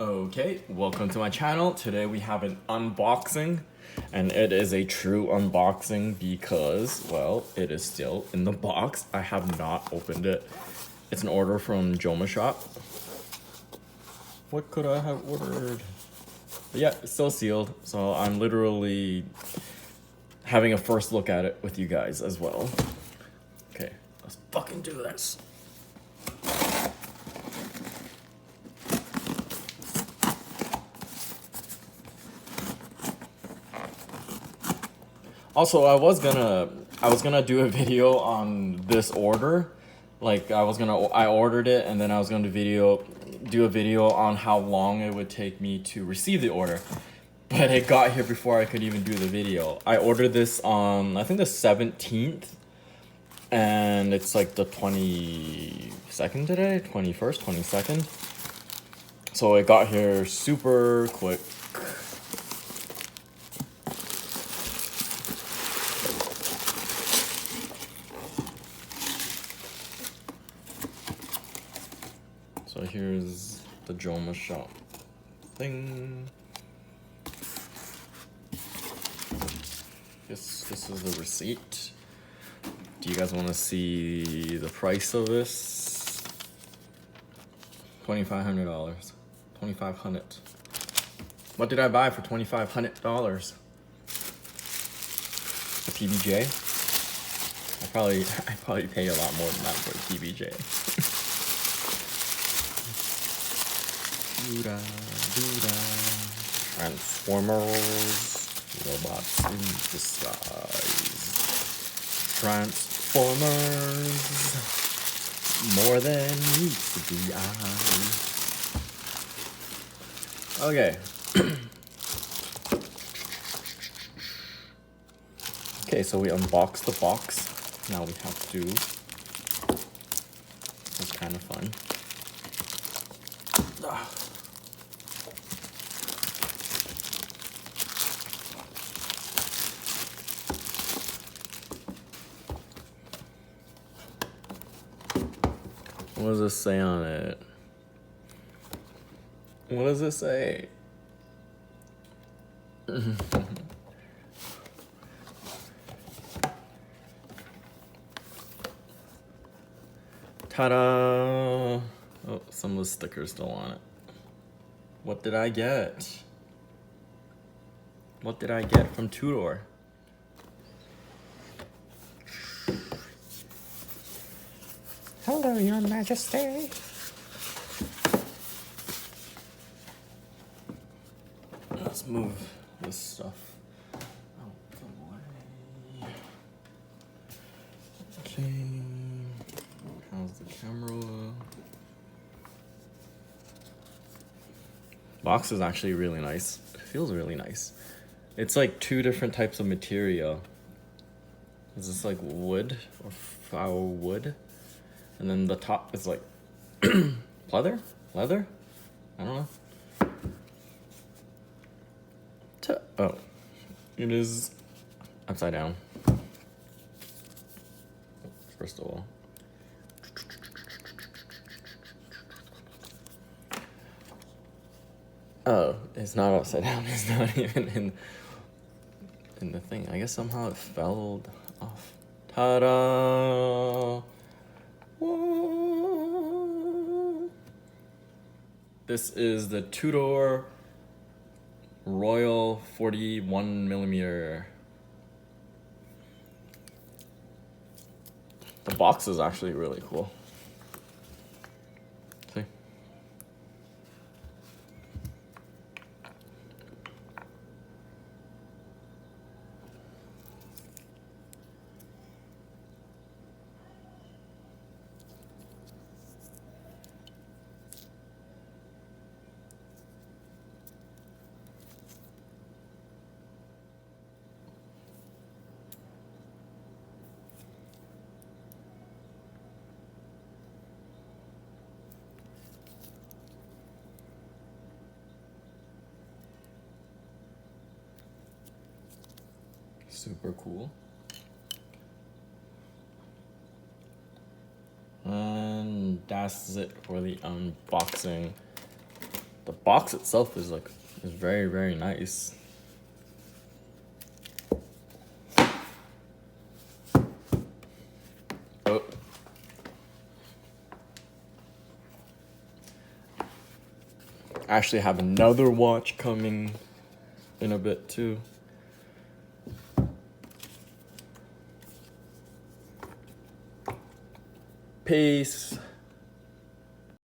Okay, welcome to my channel. Today we have an unboxing, and it is a true unboxing because, well, it is still in the box. I have not opened it. It's an order from Joma Shop. What could I have ordered? But yeah, it's still sealed, so I'm literally having a first look at it with you guys as well. Okay, let's fucking do this. Also, I was gonna do a video on this order. Like I ordered it and then I was gonna do a video on how long it would take me to receive the order. But it got here before I could even do the video. I ordered this on, I think, the 17th. And it's like the 22nd today? 21st, 22nd. So it got here super quick. So here's the Joma Shop thing. This is the receipt. Do you guys want to see the price of this? $2,500. $2,500. What did I buy for $2,500? A PBJ? I probably pay a lot more than that for a PBJ. Transformers. Robots in disguise. Transformers. More than meets the eye. Okay. Okay, so we unboxed the box. Now we have to. That's kind of fun. What does it say on it? What does it say? Ta-da! Oh, some of the stickers still on it. What did I get? What did I get from Tudor? Hello, Your Majesty. Let's move this stuff out the way. Okay. How's the camera? Box is actually really nice. It feels really nice. It's like two different types of material. Is this like wood or flower wood? And then the top is like leather? Leather? I don't know. Oh, it is upside down. First of all. Oh, it's not upside down. It's not even in the thing. I guess somehow it fell off. Ta-da! Whoa. This is the Tudor Royal 41mm. The box is actually really cool. See? Super cool. And that's it for the unboxing. the box itself is like is very, very nice. Oh. I actually have another watch coming in a bit too. Peace.